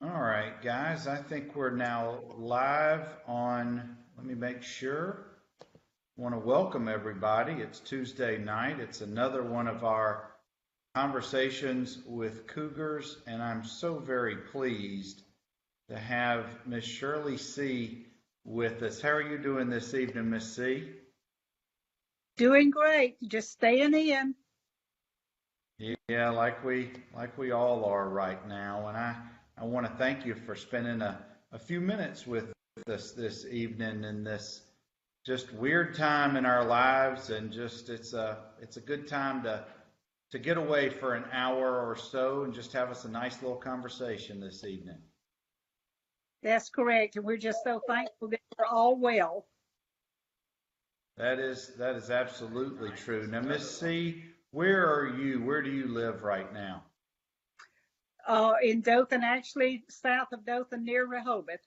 All right, guys, I think we're now live on, let me make sure. Want to welcome everybody. It's Tuesday night. It's another one of our conversations with Cougars, and I'm so very pleased to have Miss Shirley Seay with us. How are you doing this evening, Miss Seay? Doing great. Just staying in. Yeah, like we all are right now, and I want to thank you for spending a few minutes with us this evening in this just weird time in our lives, and just it's a good time to get away for an hour or so and just have us a nice little conversation this evening. That's correct. And we're just so thankful that we're all well. That is absolutely true. Now, Miss C, where are you? Where do you live right now? In Dothan, actually south of Dothan near Rehoboth.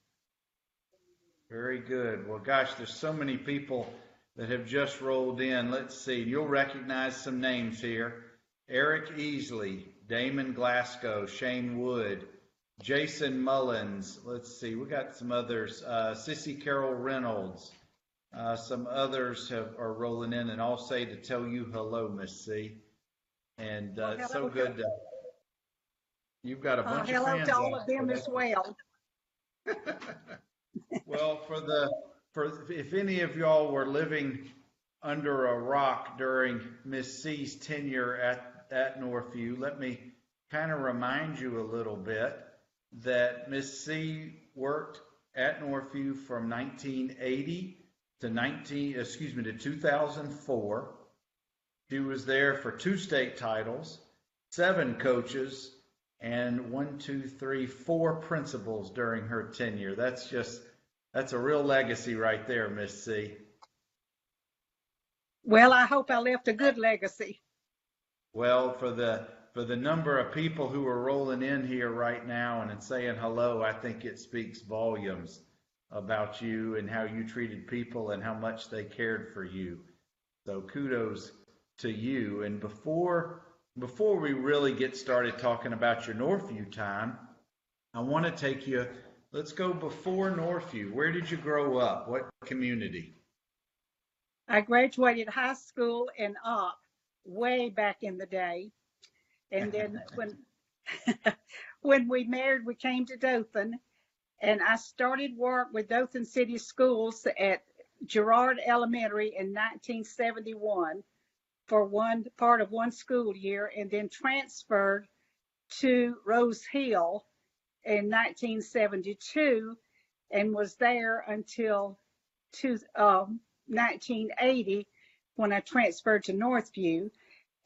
Very good. Well, gosh, there's so many people that have just rolled in. Let's see. You'll recognize some names here. Eric Easley, Damon Glasgow, Shane Wood, Jason Mullins. Let's see. We got some others. Sissy Carol Reynolds. Some others are rolling in, and I'll say to tell you hello, Miss C. And Well, it's so hello, good. You've got a bunch of hello fans to all out of them as well. there. Well, for if any of y'all were living under a rock during Miss C's tenure at Northview, let me kind of remind you a little bit that Miss C worked at Northview from 1980 to 2004. She was there for 2 state titles, 7 coaches, and 4 principals during her tenure. That's a real legacy right there, Miss C. Well, I hope I left a good legacy. Well, for the number of people who are rolling in here right now and saying hello, I think it speaks volumes about you and how you treated people and how much they cared for you. So kudos to you. And before we really get started talking about your Northview time, I want to take you, let's go before Northview. Where did you grow up? What community? I graduated high school in Opp way back in the day. And then when we married, we came to Dothan. And I started work with Dothan City Schools at Girard Elementary in 1971 for one part of one school year, and then transferred to Rose Hill in 1972 and was there until 1980 when I transferred to Northview.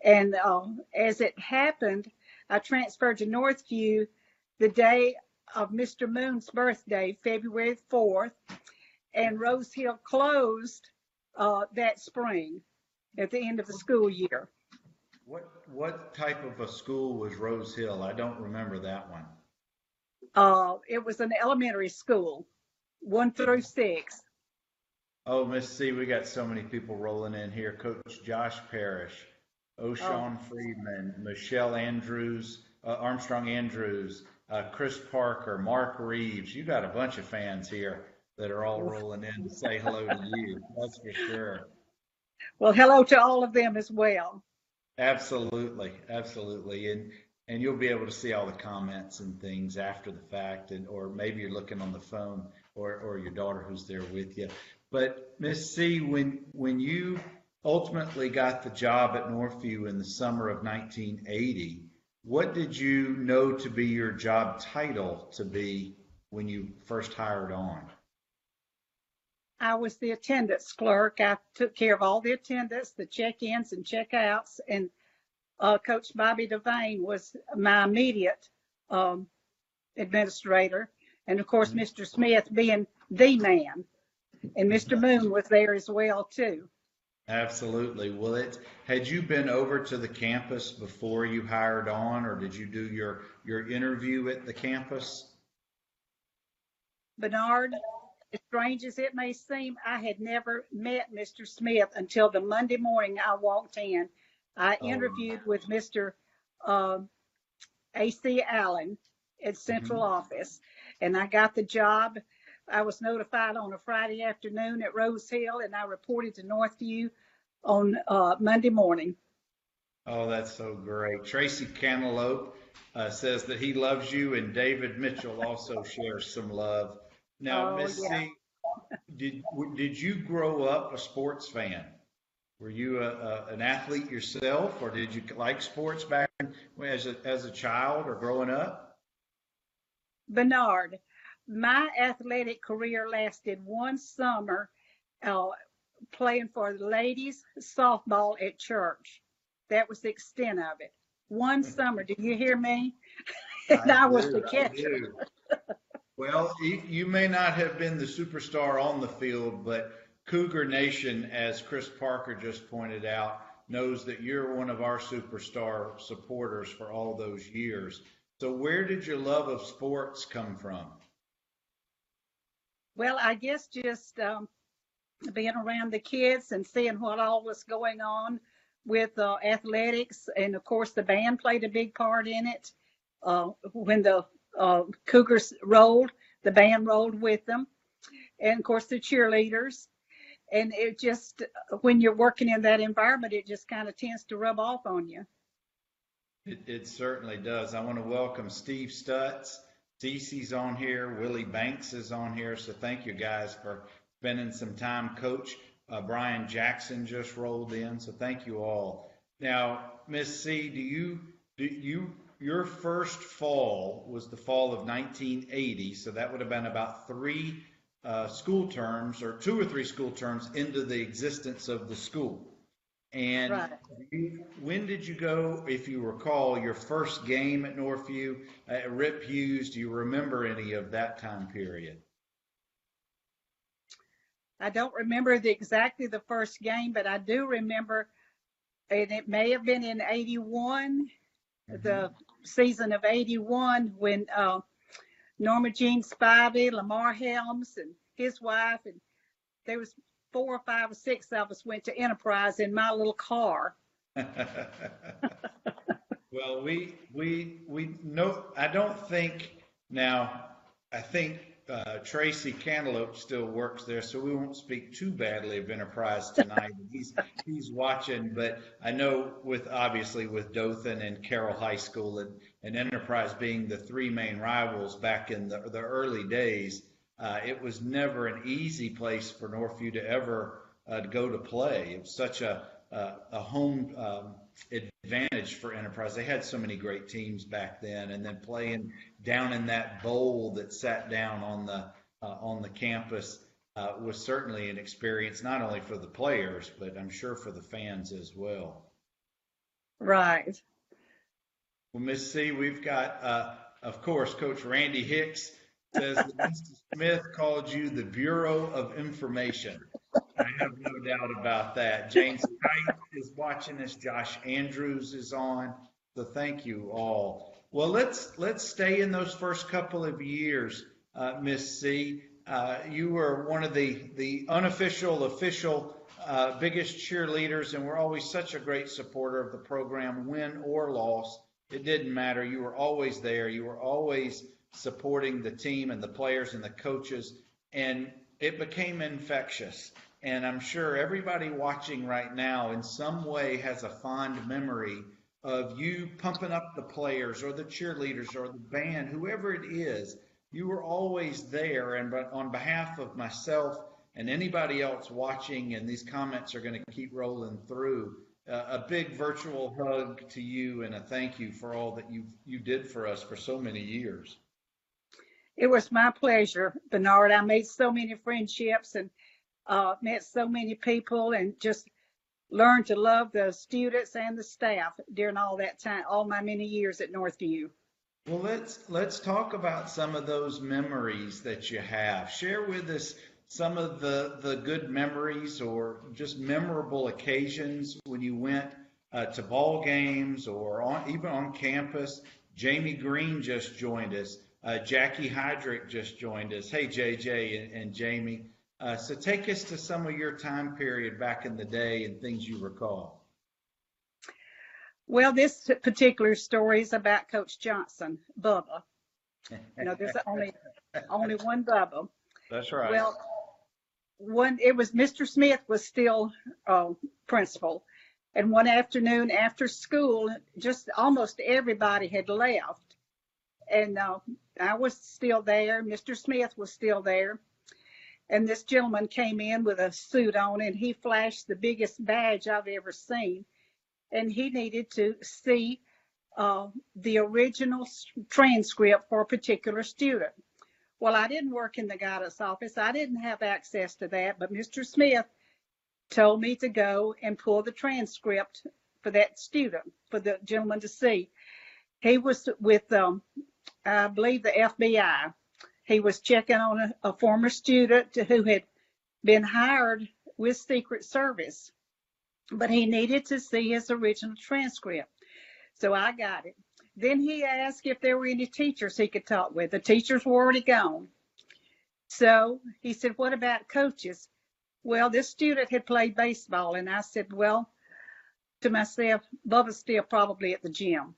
And as it happened, I transferred to Northview the day of Mr. Moon's birthday, February 4th, and Rose Hill closed that spring at the end of the school year. What type of a school was Rose Hill? I don't remember that one. It was an elementary school, 1 through 6. Oh, Miss C, we got so many people rolling in here. Coach Josh Parrish, O'Shawn Friedman, Michelle Andrews, Armstrong Andrews, Chris Parker, Mark Reeves. You got a bunch of fans here that are all rolling in to say hello to you. That's for sure. Well, hello to all of them as well. Absolutely, absolutely. And you'll be able to see all the comments and things after the fact, and or maybe you're looking on the phone or your daughter who's there with you. But Miss C, when you ultimately got the job at Northview in the summer of 1980, what did you know to be your job title to be when you first hired on? I was the attendance clerk. I took care of all the attendance, the check-ins and check-outs, and Coach Bobby Devane was my immediate administrator. And of course, Mr. Smith being the man. And Mr. Moon was there as well, too. Absolutely. Well, had you been over to the campus before you hired on, or did you do your interview at the campus? Bernard, as strange as it may seem, I had never met Mr. Smith until the Monday morning I walked in. I interviewed with Mr. A.C. Allen, at central Mhm. office. And I got the job. I was notified on a Friday afternoon at Rose Hill, and I reported to Northview on Monday morning. Oh, that's so great. Tracy Cantaloupe says that he loves you, and David Mitchell also shares some love. Now, Oh, Miss yeah. C, did you grow up a sports fan? Were you an athlete yourself, or did you like sports back as a child or growing up? Bernard, my athletic career lasted one summer uh, playing for the ladies softball at church. That was the extent of it. One summer, do you hear me? And I I was the do, I catcher. do. Well, you may not have been the superstar on the field, but Cougar Nation, as Chris Parker just pointed out, knows that you're one of our superstar supporters for all those years. So, where did your love of sports come from? Well, I guess just being around the kids and seeing what all was going on with athletics. And of course, the band played a big part in it. When the Cougars rolled, the band rolled with them. And of course, the cheerleaders. And it just, when you're working in that environment, it just kind of tends to rub off on you. It certainly does. I want to welcome Steve Stutz. Cece's on here. Willie Banks is on here. So thank you guys for spending some time. Coach Brian Jackson just rolled in. So thank you all. Now, Miss C, your first fall was the fall of 1980. So that would have been about three school terms or two or three school terms into the existence of the school. And Right. when did you go, if you recall, your first game at Northview, at Rip Hughes? Do you remember any of that time period? I don't remember exactly the first game, but I do remember, and it may have been in 81, Hmm. the season of 81, when Norma Jean Spivey, Lamar Helms, and his wife, and there was 4 or 5 or 6 of us went to Enterprise in my little car. Well, we know. I don't think now. I think Tracy Cantaloupe still works there, so we won't speak too badly of Enterprise tonight. He's watching, but I know with obviously with Dothan and Carroll High School and Enterprise being the three main rivals back in the early days, it was never an easy place for Northview to ever to go to play. It was such a home advantage for Enterprise. They had so many great teams back then, and then playing down in that bowl that sat down on the campus was certainly an experience not only for the players, but I'm sure for the fans as well. Right. Well, Miss C, we've got, of course, Coach Randy Hicks says that Mr. Smith called you the Bureau of Information. I have no doubt about that. James Kite is watching us. Josh Andrews is on. So thank you all. Well, let's stay in those first couple of years, Miss C. You were one of the unofficial, official biggest cheerleaders, and were always such a great supporter of the program, win or loss. It didn't matter. You were always there. You were always supporting the team and the players and the coaches, and it became infectious. And I'm sure everybody watching right now in some way has a fond memory of you pumping up the players or the cheerleaders or the band, whoever it is. You were always there. And but on behalf of myself and anybody else watching, and these comments are going to keep rolling through, a big virtual hug to you and a thank you for all that you did for us for so many years. It was my pleasure, Bernard. I made so many friendships and met so many people, and just learned to love the students and the staff during all that time, all my many years at Northview. Well, let's talk about some of those memories that you have. Share with us some of the good memories or just memorable occasions when you went to ball games or even on campus. Jamie Green just joined us. Jackie Hydrick just joined us. Hey, JJ and Jamie. So take us to some of your time period back in the day and things you recall. Well, this particular story is about Coach Johnson, Bubba. There's only one Bubba. That's right. Well, it was Mr. Smith was still principal, and one afternoon after school, just almost everybody had left, and I was still there. Mr. Smith was still there, and this gentleman came in with a suit on, and he flashed the biggest badge I've ever seen, and he needed to see the original transcript for a particular student. Well, I didn't work in the guidance office. I didn't have access to that, but Mr. Smith told me to go and pull the transcript for that student, for the gentleman to see. He was with, I believe, the FBI. He was checking on a former student who had been hired with Secret Service, but he needed to see his original transcript. So I got it. Then he asked if there were any teachers he could talk with. The teachers were already gone. So he said, what about coaches? Well, this student had played baseball, and I said, well, to myself, Bubba's still probably at the gym.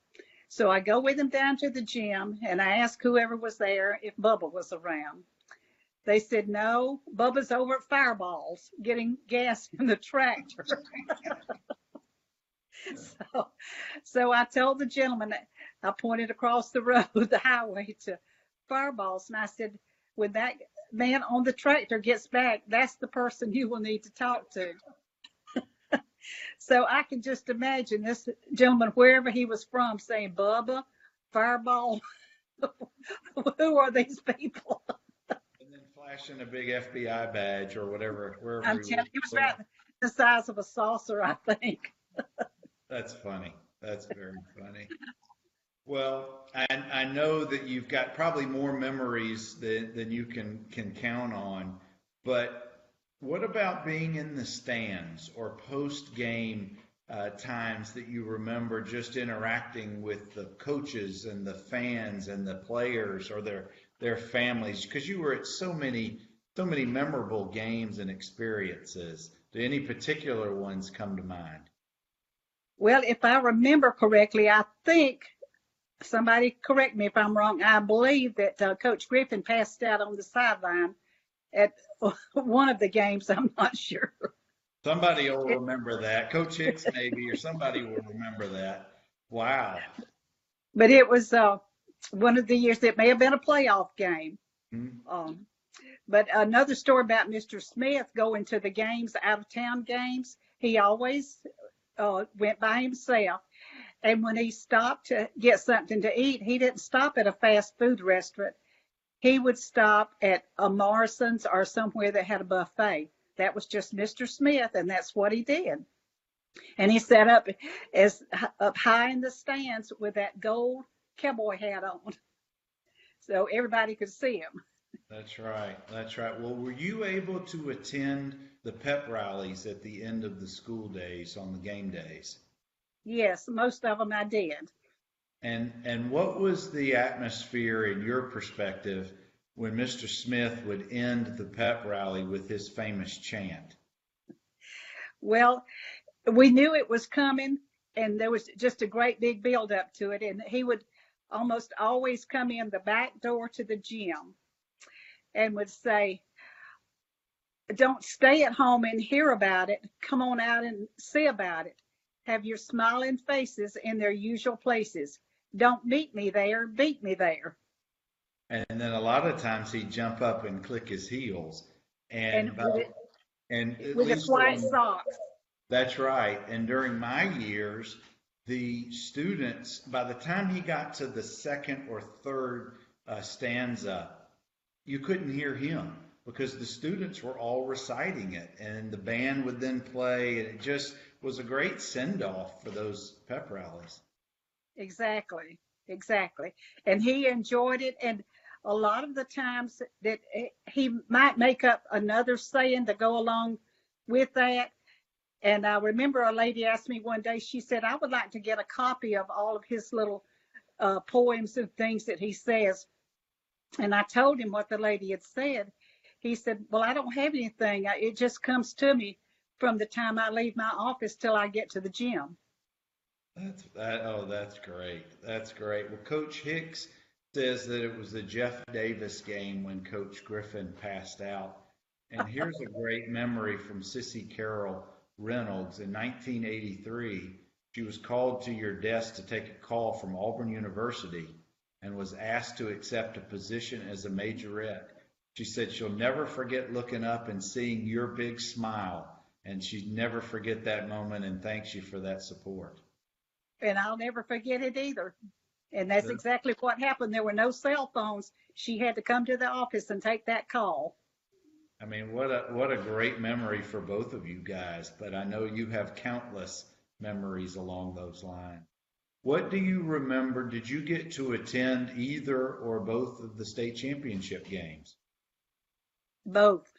So I go with him down to the gym, and I ask whoever was there if Bubba was around. They said, no, Bubba's over at Fireballs getting gas in the tractor. So I told the gentleman, I pointed across the road, the highway to Fireballs, and I said, when that man on the tractor gets back, that's the person you will need to talk to. So I can just imagine this gentleman, wherever he was from, saying, Bubba, Fireball, who are these people? And then flashing a big FBI badge or whatever, wherever I'm telling you, he was about the size of a saucer, I think. That's funny. That's very funny. Well, I know that you've got probably more memories than you can count on, but what about being in the stands or post-game times that you remember just interacting with the coaches and the fans and the players or their families? Because you were at so many memorable games and experiences. Do any particular ones come to mind? Well, if I remember correctly, I think, somebody correct me if I'm wrong, I believe that Coach Griffin passed out on the sideline at one of the games. I'm not sure. Somebody will remember that. Coach Hicks maybe, or somebody will remember that. Wow. But it was one of the years that may have been a playoff game. Mm-hmm. But another story about Mr. Smith going to the games, out of town games, he always went by himself. And when he stopped to get something to eat, he didn't stop at a fast food restaurant. He would stop at a Morrison's or somewhere that had a buffet. That was just Mr. Smith, and that's what he did. And he sat up high in the stands with that gold cowboy hat on, so everybody could see him. That's right. That's right. Well, were you able to attend the pep rallies at the end of the school days on the game days? Yes, most of them I did. And what was the atmosphere in your perspective when Mr. Smith would end the pep rally with his famous chant? Well, we knew it was coming, and there was just a great big build up to it. And he would almost always come in the back door to the gym and would say, don't stay at home and hear about it. Come on out and see about it. Have your smiling faces in their usual places. Don't meet me there, beat me there. And then a lot of times he'd jump up and click his heels. And with his white socks. That's right. And during my years, the students, by the time he got to the second or third stanza, you couldn't hear him because the students were all reciting it, and the band would then play, and it just was a great send-off for those pep rallies. Exactly. And he enjoyed it, and a lot of the times that he might make up another saying to go along with that. And I remember a lady asked me one day, she said, I would like to get a copy of all of his little poems and things that he says. And I told him what the lady had said. He said, well, I don't have anything. It just comes to me from the time I leave my office till I get to the gym. That's great. That's great. Well, Coach Hicks, says that it was the Jeff Davis game when Coach Griffin passed out. And here's a great memory from Sissy Carroll Reynolds in 1983. She was called to your desk to take a call from Auburn University and was asked to accept a position as a majorette. She said she'll never forget looking up and seeing your big smile, and she'd never forget that moment, and thanks you for that support. And I'll never forget it either. And that's exactly what happened. There were no cell phones. She had to come to the office and take that call. I mean, what a great memory for both of you guys, but I know you have countless memories along those lines. What do you remember? Did you get to attend either or both of the state championship games? Both.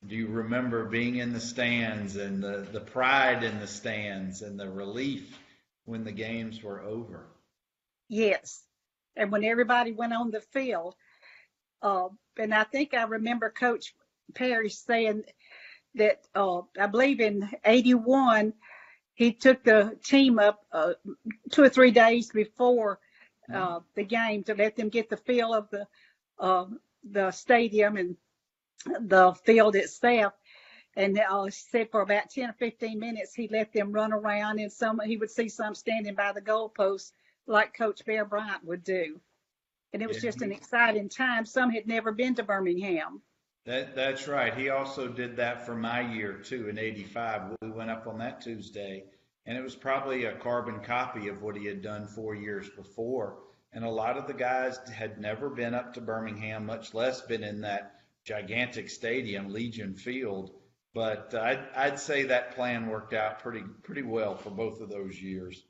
Do you remember being in the stands and the pride in the stands and the relief when the games were over? Yes. And when everybody went on the field, and I think I remember Coach Perry saying that I believe in 81, he took the team up 2 or 3 days before the game to let them get the feel of the stadium and the field itself. And he said for about 10 or 15 minutes, he let them run around, and he would see some standing by the goalpost like Coach Bear Bryant would do. And it was just an exciting time. Some had never been to Birmingham. That's right. He also did that for my year, too, in 85. We went up on that Tuesday, and it was probably a carbon copy of what he had done 4 years before. And a lot of the guys had never been up to Birmingham, much less been in that gigantic stadium, Legion Field. But I'd say that plan worked out pretty well for both of those years.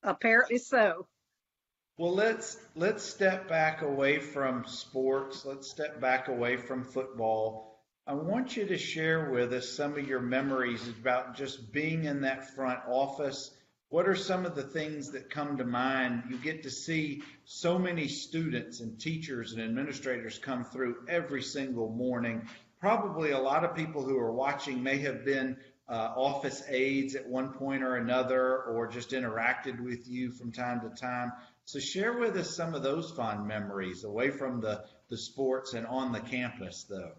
Apparently so. Well, let's step back away from sports. Let's step back away from football. I want you to share with us some of your memories about just being in that front office. What are some of the things that come to mind? You get to see so many students and teachers and administrators come through every single morning. Probably a lot of people who are watching may have been office aides at one point or another, or just interacted with you from time to time. So share with us some of those fond memories away from the sports and on the campus, though.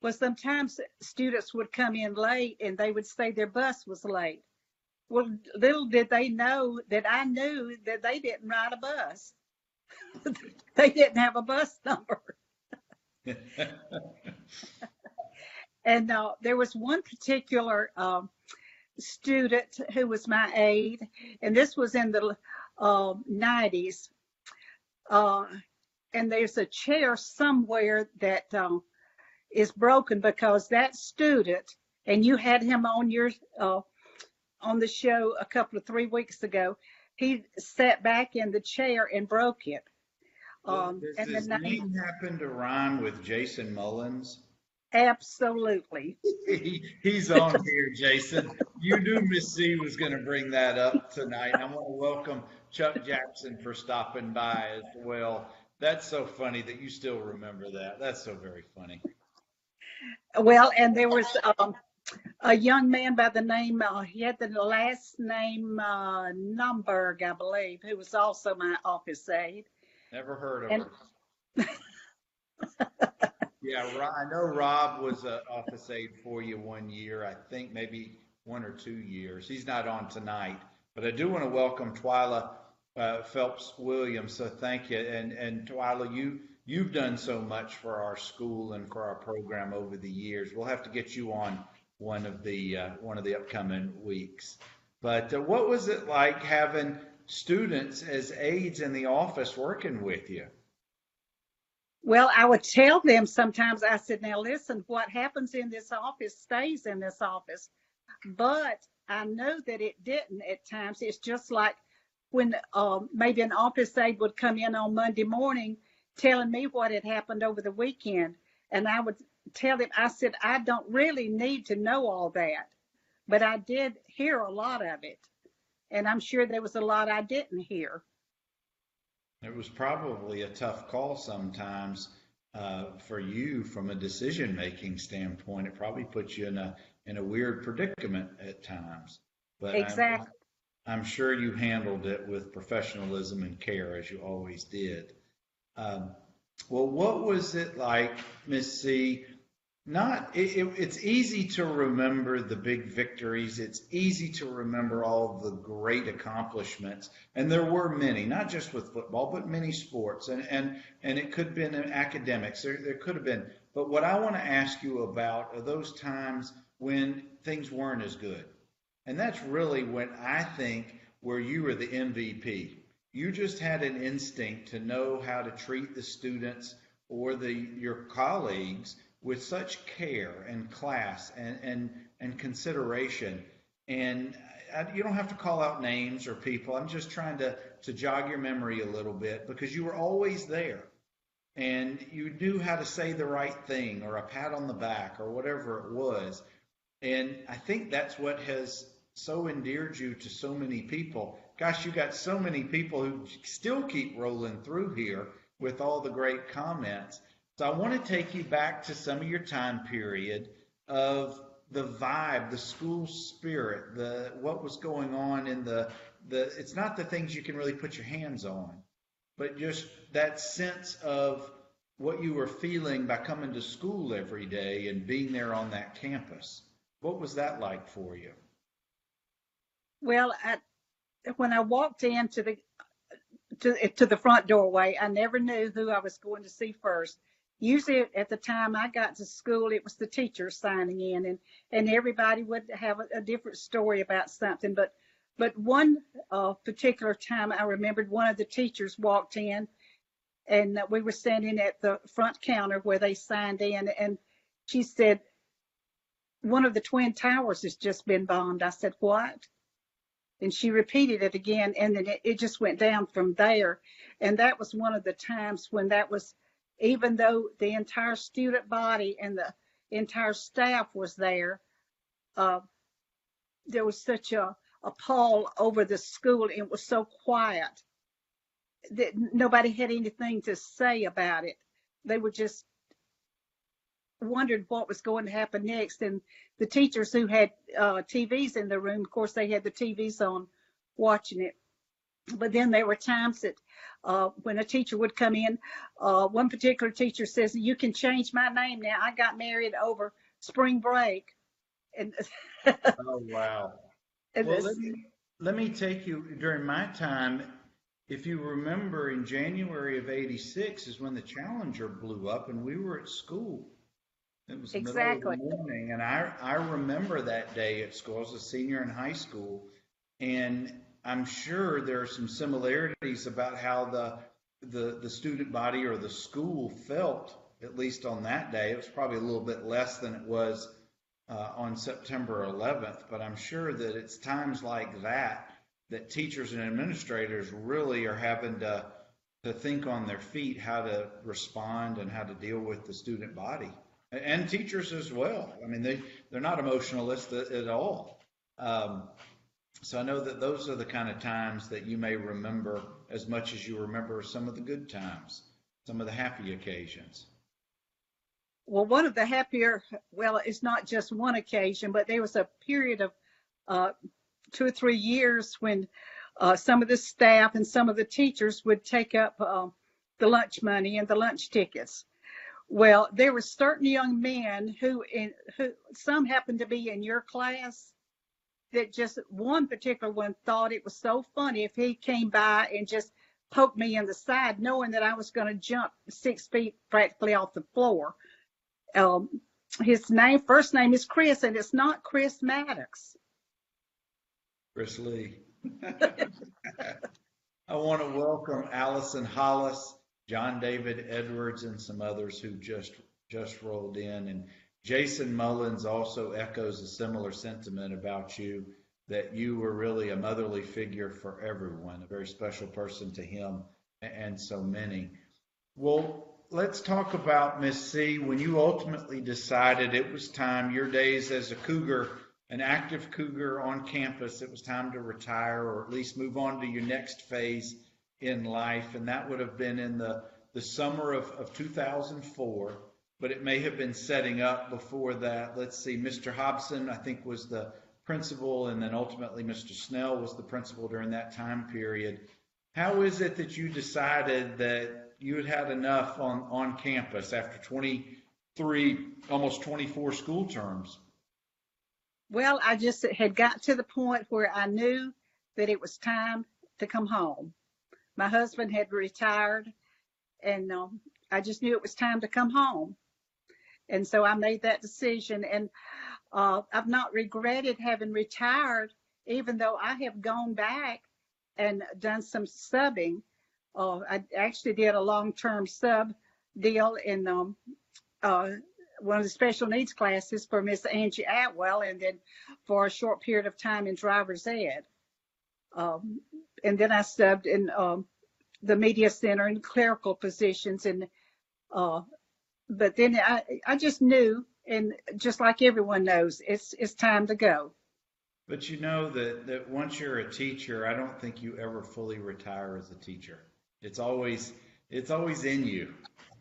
Well, sometimes students would come in late and they would say their bus was late. Well, little did they know that I knew that they didn't ride a bus. They didn't have a bus number. And there was one particular student who was my aide, and this was in the 90s. And there's a chair somewhere that is broken because that student, and you had him on your on the show a couple of 3 weeks ago, he sat back in the chair and broke it. Does his name happen to rhyme with Jason Mullins? Absolutely. He's on here, Jason. You knew Miss C was going to bring that up tonight. I want to welcome Chuck Jackson for stopping by as well. That's so funny that you still remember that. That's so very funny. Well, and there was a young man by the name, he had the last name Numberg, I believe, who was also my office aide. Never heard of her. Yeah, I know Rob was an office aide for you 1 year, I think maybe 1 or 2 years. He's not on tonight, but I do want to welcome Twyla Phelps Williams. So thank you, and Twyla, you've done so much for our school and for our program over the years. We'll have to get you on one of the upcoming weeks. But what was it like having students as aides in the office working with you? Well, I would tell them sometimes, I said, now listen, what happens in this office stays in this office. But I know that it didn't at times. It's just like when maybe an office aide would come in on Monday morning telling me what had happened over the weekend. And I would tell them, I said, I don't really need to know all that. But I did hear a lot of it. And I'm sure there was a lot I didn't hear. It was probably a tough call sometimes for you from a decision-making standpoint. It probably put you in a weird predicament at times. But exactly. I'm sure you handled it with professionalism and care, as you always did. Um, well, what was it like, Miss C? It's easy to remember the big victories. It's easy to remember all the great accomplishments, and there were many, not just with football, but many sports, and it could have been in academics. There could have been. But what I want to ask you about are those times when things weren't as good. And that's really when I think where you were the MVP. You just had an instinct to know how to treat the students or your colleagues with such care and class and consideration. And you don't have to call out names or people. I'm just trying to jog your memory a little bit because you were always there and you knew how to say the right thing or a pat on the back or whatever it was. And I think that's what has so endeared you to so many people. Gosh, you got so many people who still keep rolling through here with all the great comments. So I want to take you back to some of your time period of the vibe, the school spirit, the what was going on in the it's not the things you can really put your hands on, but just that sense of what you were feeling by coming to school every day and being there on that campus. What was that like for you? Well, when I walked into the front doorway, I never knew who I was going to see first. Usually at the time I got to school, it was the teachers signing in, and everybody would have a different story about something. But one particular time I remembered one of the teachers walked in, and we were standing at the front counter where they signed in, and she said, "One of the Twin Towers has just been bombed." I said, "What?" And she repeated it again, and then it just went down from there. And that was one of the times when that was, even though the entire student body and the entire staff was there, uh, there was such a pall over the school. It was so quiet that nobody had anything to say about it. They were just wondered what was going to happen next. And the teachers who had TVs in the room, of course, they had the TVs on watching it. But then there were times that when a teacher would come in, one particular teacher says, "You can change my name now. I got married over spring break." And, Oh, wow. and Well, this, let me take you during my time. If you remember, in January of '86 is when the Challenger blew up, and we were at school. It was the middle of the exactly. morning, and I remember that day at school. I was a senior in high school, and I'm sure there are some similarities about how the student body or the school felt, at least on that day. It was probably a little bit less than it was on September 11th, but I'm sure that it's times like that that teachers and administrators really are having to think on their feet how to respond and how to deal with the student body and teachers as well. I mean, they're not emotionalists at all. Um, so I know that those are the kind of times that you may remember as much as you remember some of the good times, some of the happy occasions. Well, one of the happier, well, it's not just one occasion, but there was a period of uh, 2 or 3 years when some of the staff and some of the teachers would take up the lunch money and the lunch tickets. Well, there were certain young men who some happened to be in your class, that just one particular one thought it was so funny if he came by and just poked me in the side, knowing that I was going to jump 6 feet practically off the floor. Um, first name is Chris, and it's not Chris Maddox. Chris Lee. I want to welcome Allison Hollis, John David Edwards, and some others who just rolled in. And Jason Mullins also echoes a similar sentiment about you, that you were really a motherly figure for everyone, a very special person to him and so many. Well, let's talk about Miss C. When you ultimately decided it was time, your days as a Cougar, an active Cougar on campus, it was time to retire or at least move on to your next phase in life. And that would have been in the summer of 2004, but it may have been setting up before that. Let's see, Mr. Hobson, I think, was the principal, and then ultimately Mr. Snell was the principal during that time period. How is it that you decided that you had had enough on campus after 23, almost 24 school terms? Well, I just had got to the point where I knew that it was time to come home. My husband had retired, and I just knew it was time to come home. And so I made that decision, and I've not regretted having retired, even though I have gone back and done some subbing. I actually did a long-term sub deal in one of the special needs classes for Miss Angie Atwell, and then for a short period of time in driver's ed. And then I subbed in the media center in clerical positions, and but then I just knew, and just like everyone knows, it's time to go. But you know that once you're a teacher, I don't think you ever fully retire as a teacher. It's always in you,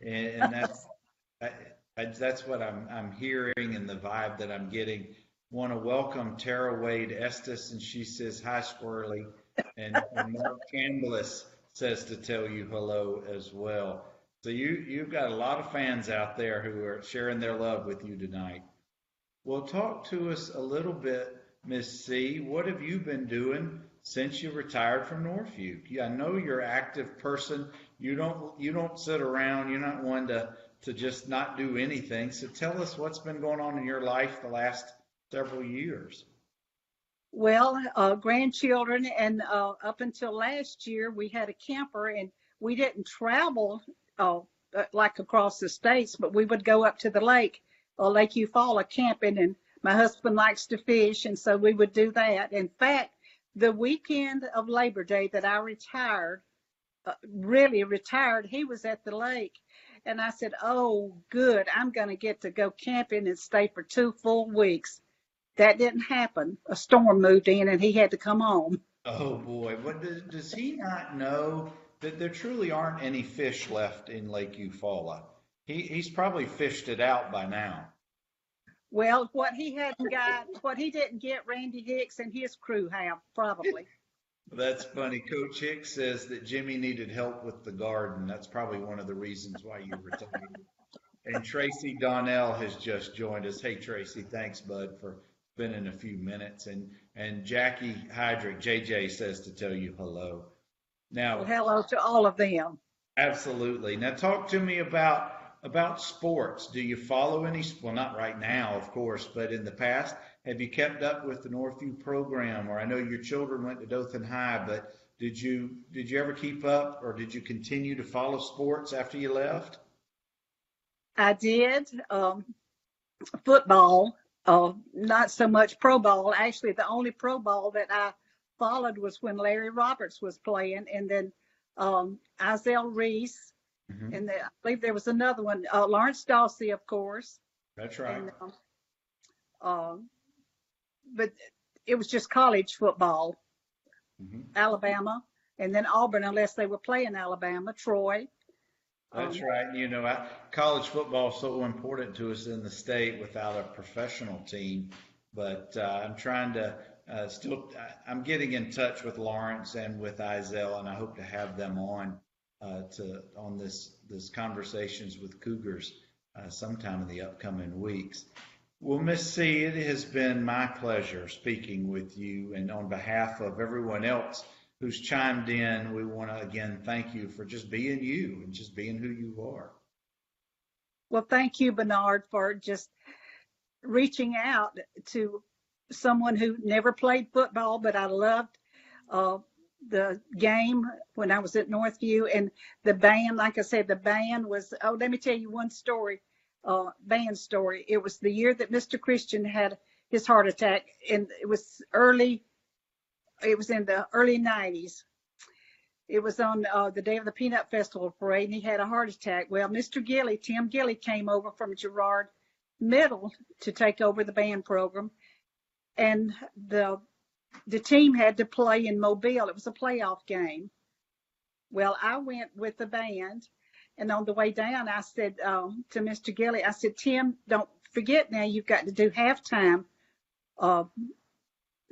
and that's what I'm hearing, and the vibe that I'm getting. Want to welcome Tara Wade Estes, and she says hi, Squirrely, and Mark Chambliss says to tell you hello as well. So you've got a lot of fans out there who are sharing their love with you tonight. Well, talk to us a little bit, Miss C. What have you been doing since you retired from Northview? I know you're an active person. You don't sit around. You're not one to just not do anything. So tell us what's been going on in your life the last several years. Well, grandchildren, and up until last year, we had a camper, and we didn't travel like across the states, but we would go up to the lake, Lake Eufaula, camping, and my husband likes to fish, and so we would do that. In fact, the weekend of Labor Day that I retired, really retired, he was at the lake. And I said, oh, good, I'm going to get to go camping and stay for 2 full weeks. That didn't happen. A storm moved in, and he had to come home. Oh, boy. What does he not know that there truly aren't any fish left in Lake Eufaula? He's probably fished it out by now. Well, what he didn't get, Randy Hicks and his crew have, probably. That's funny. Coach Hicks says that Jimmy needed help with the garden. That's probably one of the reasons why you retired. And Tracy Donnell has just joined us. Hey, Tracy, thanks, bud, for spending a few minutes. And Jackie Hydrick, JJ, says to tell you hello. Now, well, hello to all of them. Absolutely. Now, talk to me about sports. Do you follow any? Well, not right now, of course, but in the past, have you kept up with the Northview program? Or I know your children went to Dothan High, but did you ever keep up, or did you continue to follow sports after you left? I did. Football, not so much pro ball. Actually, the only pro ball that I followed was when Larry Roberts was playing, and then Izell Reese, and I believe there was another one, Lawrence Dawsey, of course. That's right. And, but it was just college football, Alabama, and then Auburn, unless they were playing Alabama, Troy. That's right. You know, college football is so important to us in the state without a professional team. But I'm trying to I'm getting in touch with Lawrence and with Izell, and I hope to have them on this conversations with Cougars sometime in the upcoming weeks. Well, Miss C, it has been my pleasure speaking with you, and on behalf of everyone else who's chimed in, we want to again thank you for just being you and just being who you are. Well, thank you, Bernard, for just reaching out to someone who never played football, but I loved the game when I was at Northview, and the band. Like I said, the band was. Oh, let me tell you one story. Band story. It was the year that Mr. Christian had his heart attack, and it was in the early 90s. It was on the day of the Peanut Festival parade, and he had a heart attack. Well, Tim Gilley came over from Girard Middle to take over the band program, and the team had to play in Mobile. It was a playoff game. Well, I went with the band, and on the way down, I said to Mr. Gilley, I said, Tim, don't forget now, you've got to do halftime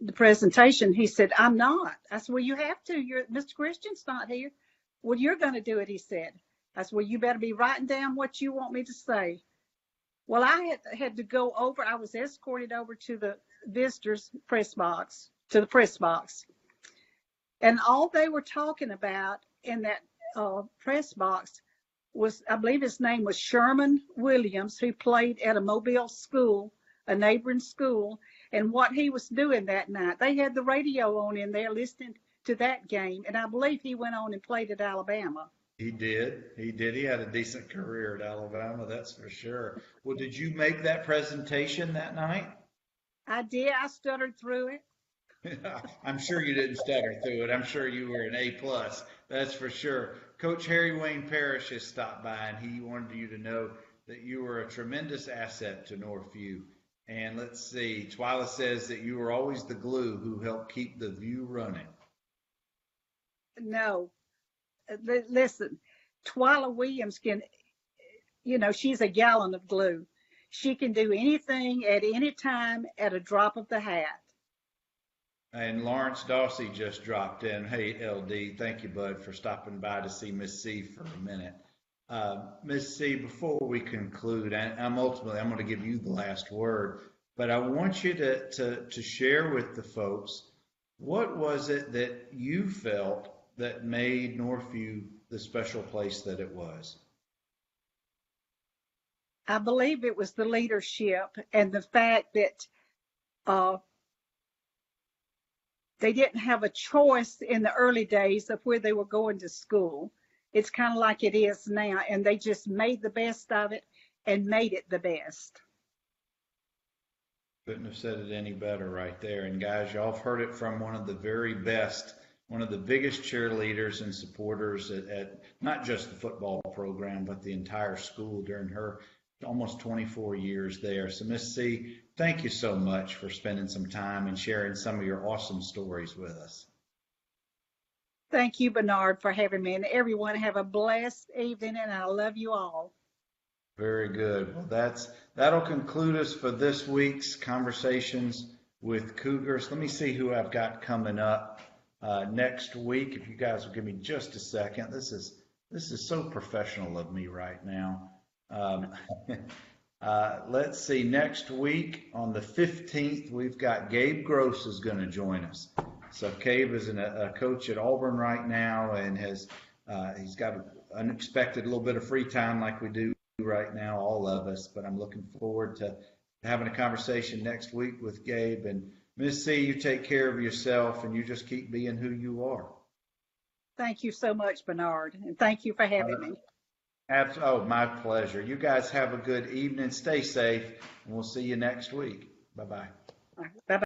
the presentation. He said, I'm not. I said, well, you have to. Mr. Christian's not here. Well, you're going to do it, he said. I said, well, you better be writing down what you want me to say. Well, I had to go over. I was escorted over to the visitors press box, to the press box. And all they were talking about in that press box was, I believe his name was Sherman Williams, who played at a Mobile school, a neighboring school, and what he was doing that night. They had the radio on in there listening to that game, and I believe he went on and played at Alabama. He did. He did. He had a decent career at Alabama, that's for sure. Well, did you make that presentation that night? I did. I stuttered through it. I'm sure you didn't stutter through it. I'm sure you were an A plus. That's for sure. Coach Harry Wayne Parrish has stopped by, and he wanted you to know that you were a tremendous asset to Northview. And let's see, Twyla says that you were always the glue who helped keep the view running. No, listen, Twyla Williams can, she's a gallon of glue. She can do anything at any time at a drop of the hat. And Lawrence Dawsey just dropped in. Hey, LD, thank you, bud, for stopping by to see Miss C for a minute. Miss C, before we conclude, I'm going to give you the last word, but I want you to share with the folks, what was it that you felt that made Northview the special place that it was? I believe it was the leadership and the fact that they didn't have a choice in the early days of where they were going to school. It's kind of like it is now, and they just made the best of it and made it the best. Couldn't have said it any better right there. And guys, y'all have heard it from one of the very best, one of the biggest cheerleaders and supporters at not just the football program, but the entire school during her almost 24 years there. So Miss C, thank you so much for spending some time and sharing some of your awesome stories with us. Thank you, Bernard, for having me. And everyone have a blessed evening, and I love you all. Very good. Well, that'll conclude us for this week's Conversations with Cougars. Let me see who I've got coming up next week. If you guys will give me just a second. This is so professional of me right now. Let's see. Next week on the 15th, we've got Gabe Gross is going to join us. So Gabe is a coach at Auburn right now, and he's got an unexpected little bit of free time like we do right now, all of us. But I'm looking forward to having a conversation next week with Gabe. And Miss C, you take care of yourself, and you just keep being who you are. Thank you so much, Bernard, and thank you for having me. Oh, my pleasure. You guys have a good evening. Stay safe, and we'll see you next week. Bye-bye. Bye-bye.